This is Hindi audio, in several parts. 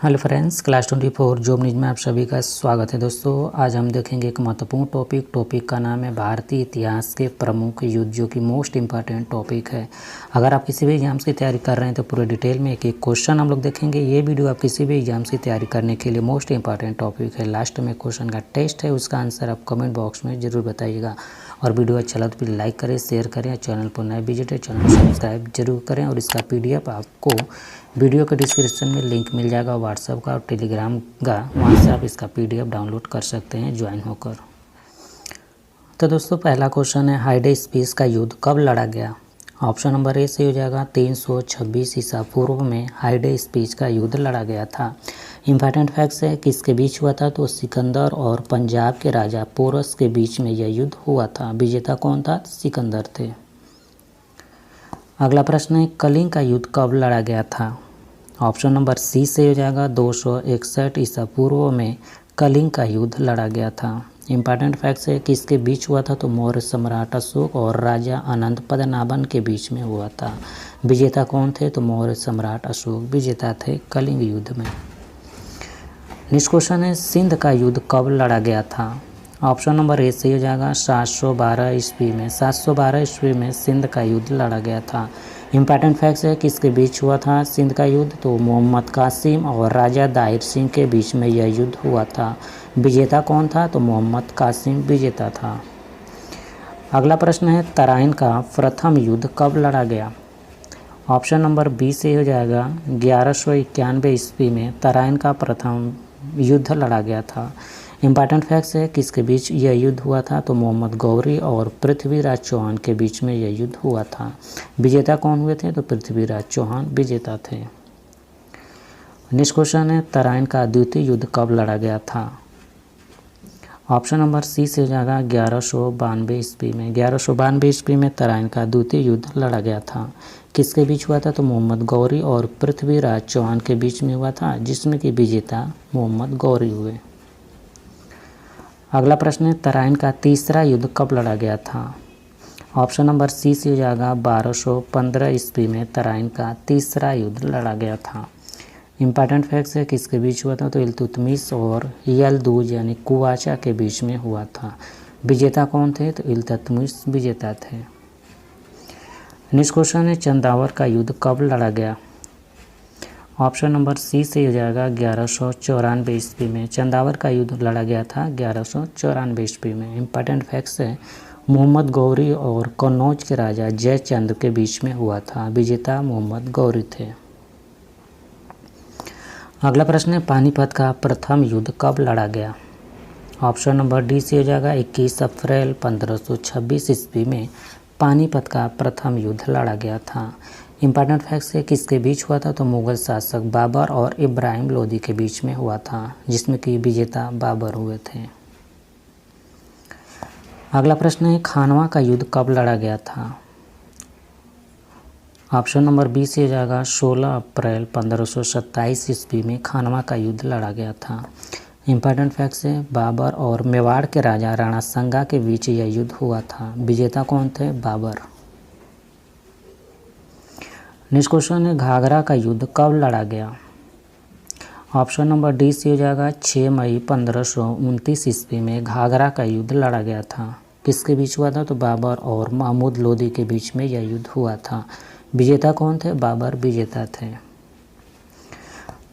Hello friends, class 24 job news में आप सभी का स्वागत है। दोस्तों, आज हम देखेंगे एक महत्वपूर्ण टॉपिक का नाम है भारतीय इतिहास के प्रमुख युद्ध, जो कि मोस्ट इम्पॉर्टेंट टॉपिक है। अगर आप किसी भी एग्जाम्स की तैयारी कर रहे हैं तो पूरे डिटेल में एक एक क्वेश्चन हम लोग देखेंगे। ये वीडियो आप किसी भी एग्जाम्स की तैयारी करने के लिए मोस्ट इंपॉर्टेंट टॉपिक है। लास्ट में क्वेश्चन का टेस्ट है, उसका आंसर आप कमेंट बॉक्स में ज़रूर बताइएगा। और वीडियो अच्छा लगा तो प्लीज़ लाइक करें, शेयर करें। चैनल पर नए विजिट है, चैनल को सब्सक्राइब जरूर करें। और इसका PDF आपको वीडियो के डिस्क्रिप्शन में लिंक मिल जाएगा, व्हाट्सएप का और टेलीग्राम का, वहाँ से आप इसका PDF डाउनलोड कर सकते हैं ज्वाइन होकर। तो दोस्तों, पहला क्वेश्चन है, हाइडेस्पीस का युद्ध कब लड़ा गया? ऑप्शन नंबर ए से हो जाएगा 326 ईसा पूर्व में हाइडेस्पीस का युद्ध लड़ा गया था। इम्पॉर्टेंट फैक्ट्स है, किसके बीच हुआ था? तो सिकंदर और पंजाब के राजा पोरस के बीच में यह युद्ध हुआ था। विजेता कौन था? सिकंदर थे। अगला प्रश्न है, कलिंग का युद्ध कब लड़ा गया था? ऑप्शन नंबर सी से हो जाएगा 261 ईसा पूर्व में कलिंग का युद्ध लड़ा गया था। इम्पॉर्टेंट फैक्ट्स है, किसके बीच हुआ था? तो मौर्य सम्राट अशोक और राजा अनंत पद्मनाभन के बीच में हुआ था। विजेता कौन थे? तो मौर्य सम्राट अशोक विजेता थे कलिंग युद्ध में। नेक्स्ट क्वेश्चन है, सिंध का युद्ध कब लड़ा गया था? ऑप्शन नंबर ए से हो जाएगा 712 ईस्वी में। 712 ईस्वी में सिंध का युद्ध लड़ा गया था। इम्पॉर्टेंट फैक्ट्स है, किसके बीच हुआ था सिंध का युद्ध? तो मोहम्मद कासिम और राजा दाहिर सिंह के बीच में यह युद्ध हुआ था। विजेता कौन था? तो मोहम्मद कासिम विजेता था। अगला प्रश्न है, तराइन का प्रथम युद्ध कब लड़ा गया? ऑप्शन नंबर बी से हो जाएगा 1191 ईस्वी में तराइन का प्रथम युद्ध लड़ा गया था। इम्पॉर्टेंट फैक्ट्स है, किसके बीच यह युद्ध हुआ था? तो मोहम्मद गौरी और पृथ्वीराज चौहान के बीच में यह युद्ध हुआ था। विजेता कौन हुए थे? तो पृथ्वीराज चौहान विजेता थे। नेक्स्ट क्वेश्चन है, तराइन का द्वितीय युद्ध कब लड़ा गया था? ऑप्शन नंबर सी से हो जाएगा 1192 ईस्वी में। 1192 ईस्वी में तराइन का द्वितीय युद्ध लड़ा गया था। किसके बीच हुआ था? तो मोहम्मद गौरी और पृथ्वीराज चौहान के बीच में हुआ था, जिसमें कि विजेता मोहम्मद गौरी हुए। अगला प्रश्न है, तराइन का तीसरा युद्ध कब लड़ा गया था? ऑप्शन नंबर सी से हो जाएगा 1215 ईस्वी में तराइन का तीसरा युद्ध लड़ा गया था। इम्पॉर्टेंट फैक्ट्स है, किसके बीच हुआ था? तो इल्तुतमिश और यलदूज यानी कुवाचा के बीच में हुआ था। विजेता कौन थे? तो इल्तुतमिश विजेता थे। नेक्स्ट क्वेश्चन है, चंदावर का युद्ध कब लड़ा गया? ऑप्शन नंबर सी से हो जाएगा 1194 ईस्वी में। चंदावर का युद्ध लड़ा गया था 1194 ईस्वी में। इम्पॉर्टेंट फैक्ट्स है, मोहम्मद गौरी और कन्नौज के राजा जयचंद्र के बीच में हुआ था। विजेता मोहम्मद गौरी थे। अगला प्रश्न है, पानीपत का प्रथम युद्ध कब लड़ा गया? ऑप्शन नंबर डी से हो जाएगा 21 अप्रैल 1526 ईस्वी में पानीपत का प्रथम युद्ध लड़ा गया था। इम्पॉर्टेंट फैक्ट्स है, किसके बीच हुआ था? तो मुगल शासक बाबर और इब्राहिम लोदी के बीच में हुआ था, जिसमें कि विजेता बाबर हुए थे। अगला प्रश्न है, खानवा का युद्ध कब लड़ा गया था? ऑप्शन नंबर बी से हो जाएगा 16 अप्रैल 1527 ईस्वी में खानवा का युद्ध लड़ा गया था। इम्पॉर्टेंट फैक्ट्स है, बाबर और मेवाड़ के राजा राणा संगा के बीच यह युद्ध हुआ था। विजेता कौन थे? बाबर। नेक्स्ट क्वेश्चन है, घाघरा का युद्ध कब लड़ा गया? ऑप्शन नंबर डी से हो जाएगा 6 मई 1529 ईस्वी में घाघरा का युद्ध लड़ा गया था। किसके बीच हुआ था? तो बाबर और महमूद लोदी के बीच में यह युद्ध हुआ था। विजेता कौन थे? बाबर विजेता थे।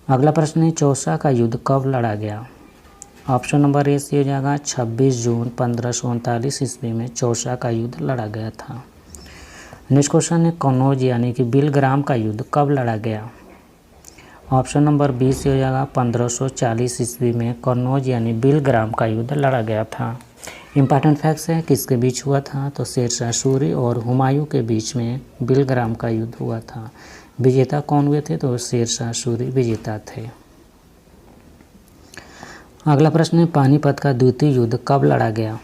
अगला प्रश्न है, चौसा का युद्ध कब लड़ा गया? ऑप्शन नंबर ए से हो जाएगा 26 जून 1539 ईस्वी में चौसा का युद्ध लड़ा गया था। नेक्स्ट क्वेश्चन है, कन्नौज यानी कि बिलग्राम का युद्ध कब लड़ा गया? ऑप्शन नंबर बी से हो जाएगा 1540 ईस्वी में कन्नौज यानी बिलग्राम का युद्ध लड़ा गया था। इम्पॉर्टेंट फैक्ट्स है, किसके बीच हुआ था? तो शेरशाह सूरी और हुमायूं के बीच में बिलग्राम का युद्ध हुआ था। विजेता कौन हुए थे? तो शेरशाह सूरी विजेता थे। अगला प्रश्न है, पानीपत का द्वितीय युद्ध कब लड़ा गया?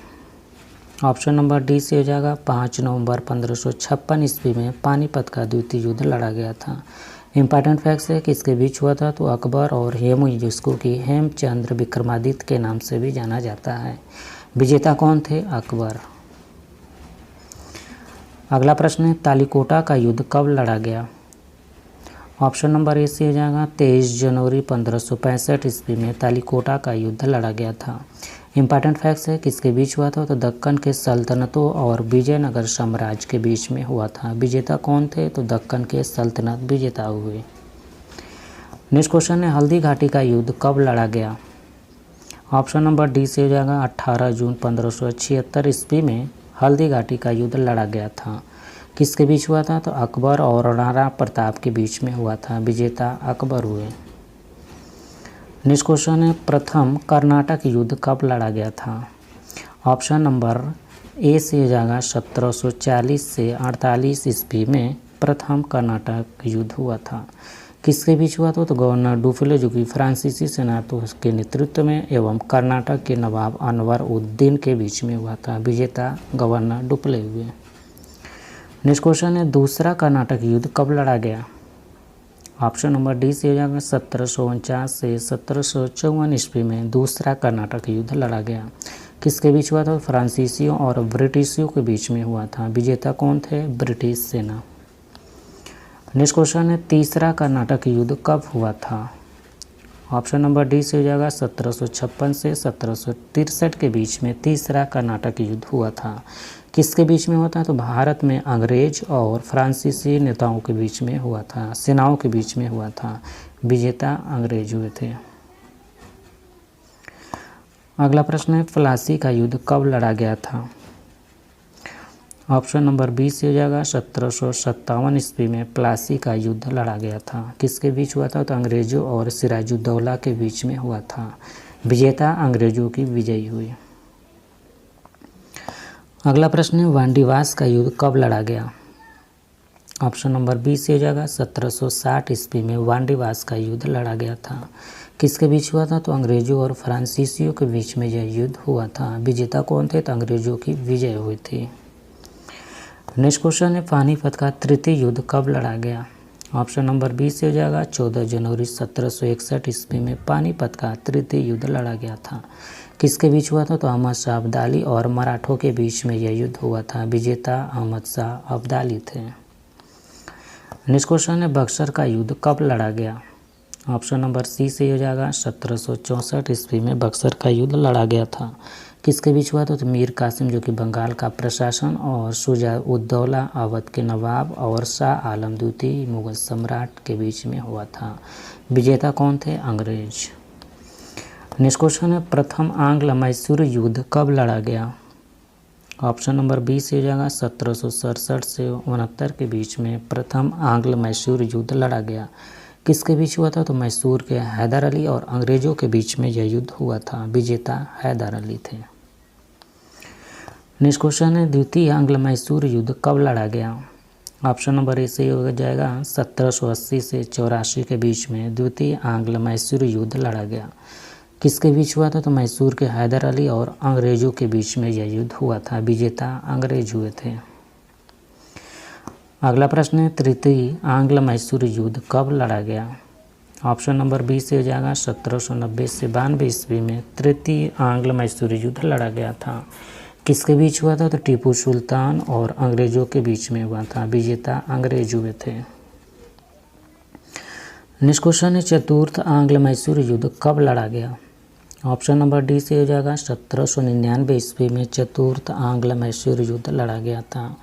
ऑप्शन नंबर डी से हो जाएगा 5 नवंबर 1556 ईस्वी में पानीपत का द्वितीय युद्ध लड़ा गया था। इम्पॉर्टेंट फैक्ट्स है, किसके बीच हुआ था? तो अकबर और हेमू, जिसको कि हेमचंद्र विक्रमादित्य के नाम से भी जाना जाता है। विजेता कौन थे? अकबर। अगला प्रश्न है, तालीकोटा का युद्ध कब लड़ा गया? ऑप्शन नंबर ए से हो जाएगा 23 जनवरी 1565 ईस्वी में तालिकोटा का युद्ध लड़ा गया था। इम्पॉर्टेंट फैक्ट्स है किसके बीच हुआ था, तो दक्कन के सल्तनतों और विजयनगर साम्राज्य के बीच में हुआ था। विजेता कौन थे, तो दक्कन के सल्तनत विजेता हुए। नेक्स्ट क्वेश्चन है हल्दी घाटी का युद्ध कब लड़ा गया। ऑप्शन नंबर डी से हो जाएगा 18 जून 1576 ईस्वी में हल्दी घाटी का युद्ध लड़ा गया था। किसके बीच हुआ था, तो अकबर और राणा प्रताप के बीच में हुआ था। विजेता अकबर हुए। नेक्स्ट क्वेश्चन है प्रथम कर्नाटक युद्ध कब लड़ा गया था। ऑप्शन नंबर ए से हो जाएगा 1740 से 48 ईस्वी में प्रथम कर्नाटक युद्ध हुआ था। किसके बीच हुआ था, तो गवर्नर डुप्ले जो कि फ्रांसीसी सेनातों के नेतृत्व में एवं कर्नाटक के नवाब अनवर उद्दीन के बीच में हुआ था। विजेता गवर्नर डुप्ले हुए। नेक्स्ट क्वेश्चन है दूसरा कर्नाटक युद्ध कब लड़ा गया। ऑप्शन नंबर डी से हो जाएगा 1749 से 1754 ईस्वी में दूसरा कर्नाटक युद्ध लड़ा गया। किसके बीच हुआ था, फ्रांसीसियों और ब्रिटिशियों के बीच में हुआ था। विजेता कौन थे, ब्रिटिश सेना। नेक्स्ट क्वेश्चन है तीसरा कर्नाटक युद्ध कब हुआ था। ऑप्शन नंबर डी से हो जाएगा 1756 से 1763 के बीच में तीसरा कर्नाटक युद्ध हुआ था। किसके बीच में हुआ था, तो भारत में अंग्रेज और फ्रांसीसी नेताओं के बीच में हुआ था, सेनाओं के बीच में हुआ था। विजेता अंग्रेज हुए थे। अगला प्रश्न है प्लासी का युद्ध कब लड़ा गया था। ऑप्शन नंबर बी से हो जाएगा 1757 ईस्वी में प्लासी का युद्ध लड़ा गया था। किसके बीच हुआ था, तो अंग्रेजों और सिराजुद्दौला के बीच में हुआ था। विजेता अंग्रेजों की विजयी हुई। अगला प्रश्न है वांडीवास का युद्ध कब लड़ा गया। ऑप्शन नंबर बी से हो जाएगा 1760 ईस्वी में वांडीवास का युद्ध लड़ा गया था। किसके बीच हुआ था, तो अंग्रेजों और फ्रांसीसियों के बीच में यह युद्ध हुआ था। विजेता कौन थे, तो अंग्रेजों की विजय हुई थी। नेक्स्ट क्वेश्चन है पानीपत का तृतीय युद्ध कब लड़ा गया। ऑप्शन नंबर बी से हो जाएगा 14 जनवरी 1761 ईस्वी में पानीपत का तृतीय युद्ध लड़ा गया था। किसके बीच हुआ था, तो अहमद शाह अब्दाली और मराठों के बीच में यह युद्ध हुआ था। विजेता अहमद शाह अब्दाली थे। नेक्स्ट क्वेश्चन है बक्सर का युद्ध कब लड़ा गया। ऑप्शन नंबर सी से हो जाएगा 1764 ईस्वी में बक्सर का युद्ध लड़ा गया था। किसके बीच हुआ था, तो मीर कासिम जो कि बंगाल का प्रशासन और शुजा-उद-दौला अवध के नवाब और शाह आलम द्वितीय मुगल सम्राट के बीच में हुआ था। विजेता कौन थे, अंग्रेज। नेक्स्ट क्वेश्चन है प्रथम आंग्ल मैसूर युद्ध कब लड़ा गया। ऑप्शन नंबर बी से हो जाएगा 1767 से 69 के बीच में प्रथम आंग्ल मैसूर युद्ध लड़ा गया। किसके बीच हुआ था, तो मैसूर के हैदर अली और अंग्रेजों के बीच में यह युद्ध हुआ था। विजेता हैदर अली थे। नेक्स्ट क्वेश्चन है द्वितीय आंग्ल मैसूर युद्ध कब लड़ा गया। ऑप्शन नंबर ए से हो जाएगा 1780 से 84 के बीच में द्वितीय आंग्ल मैसूर युद्ध लड़ा गया। किसके बीच हुआ था, तो मैसूर के हैदर अली और अंग्रेजों के बीच में यह युद्ध हुआ था। विजेता अंग्रेज हुए थे। अगला प्रश्न है तृतीय आंग्ल मैसूर युद्ध कब लड़ा गया। ऑप्शन नंबर बी से हो जाएगा 1790 से 92 ईस्वी में तृतीय आंग्ल मैसूर युद्ध लड़ा गया था। किसके बीच हुआ था, तो टीपू सुल्तान और अंग्रेजों के बीच में हुआ था। विजेता अंग्रेज हुए थे। नेक्स्ट क्वेश्चन है चतुर्थ आंग्ल मैसूर युद्ध कब लड़ा गया। ऑप्शन नंबर डी से हो जाएगा 1799 ईस्वी में चतुर्थ आंग्ल मैसूर युद्ध लड़ा गया था।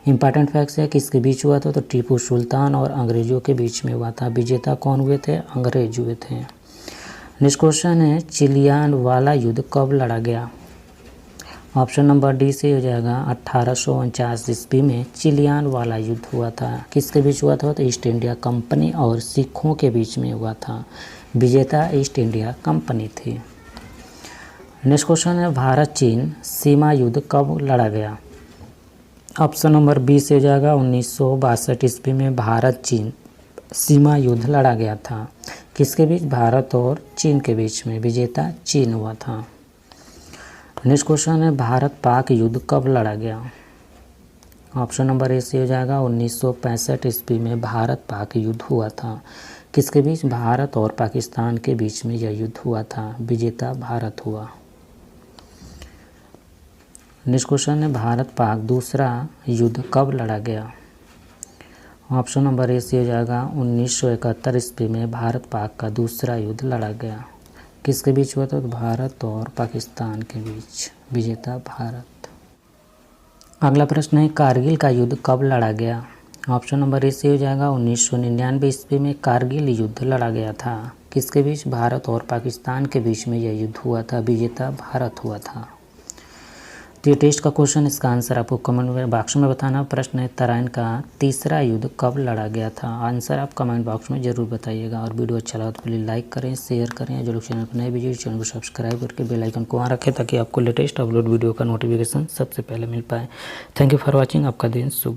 इंपॉर्टेंट फैक्ट्स है किसके बीच हुआ था, तो टीपू सुल्तान और अंग्रेजों के बीच में हुआ था। विजेता कौन हुए थे, अंग्रेज हुए थे। नेक्स्ट क्वेश्चन है चिलियान वाला युद्ध कब लड़ा गया। ऑप्शन नंबर डी से हो जाएगा 1849 ईस्वी में चिलियान वाला युद्ध हुआ था। किसके बीच हुआ था, तो ईस्ट इंडिया कंपनी और सिखों के बीच में हुआ था। विजेता ईस्ट इंडिया कंपनी थी। नेक्स्ट क्वेश्चन है भारत चीन सीमा युद्ध कब लड़ा गया। ऑप्शन नंबर बी से हो जाएगा 1962 ईस्वी में भारत चीन सीमा युद्ध लड़ा गया था। किसके बीच, भारत और चीन के बीच में। विजेता चीन हुआ था। नेक्स्ट क्वेश्चन है भारत पाक युद्ध कब लड़ा गया। ऑप्शन नंबर ए से हो जाएगा 1965 ईस्वी में भारत पाक युद्ध हुआ था। किसके बीच, भारत और पाकिस्तान के बीच में यह युद्ध हुआ था। विजेता भारत हुआ। नेक्स्ट क्वेश्चन है भारत पाक दूसरा युद्ध कब लड़ा गया। ऑप्शन नंबर ए सी हो जाएगा 1971 ईस्वी में भारत पाक का दूसरा युद्ध लड़ा गया। किसके बीच हुआ था? तो भारत और पाकिस्तान के बीच। विजेता भारत। अगला प्रश्न है कारगिल का युद्ध कब लड़ा गया? ऑप्शन नंबर ए सी हो जाएगा 1999 ईस्वी में कारगिल युद्ध लड़ा गया था। किसके बीच? भारत और पाकिस्तान के बीच में यह युद्ध हुआ था। विजेता भारत हुआ था। तो ये टेस्ट का क्वेश्चन, इसका आंसर आपको कमेंट में बॉक्स में बताना। प्रश्न है तराइन का तीसरा युद्ध कब लड़ा गया था? आंसर आप कमेंट बॉक्स में जरूर बताइएगा। और वीडियो अच्छा लगा तो प्लीज़ लाइक करें, शेयर करें। जो लोग चैनल पर नए विजिट चैनल को सब्सक्राइब करके बेल आइकन को वहाँ रखें ताकि आपको लेटेस्ट अपलोड वीडियो का नोटिफिकेशन सबसे पहले मिल पाए। Thank you for watching. आपका दिन शुभ।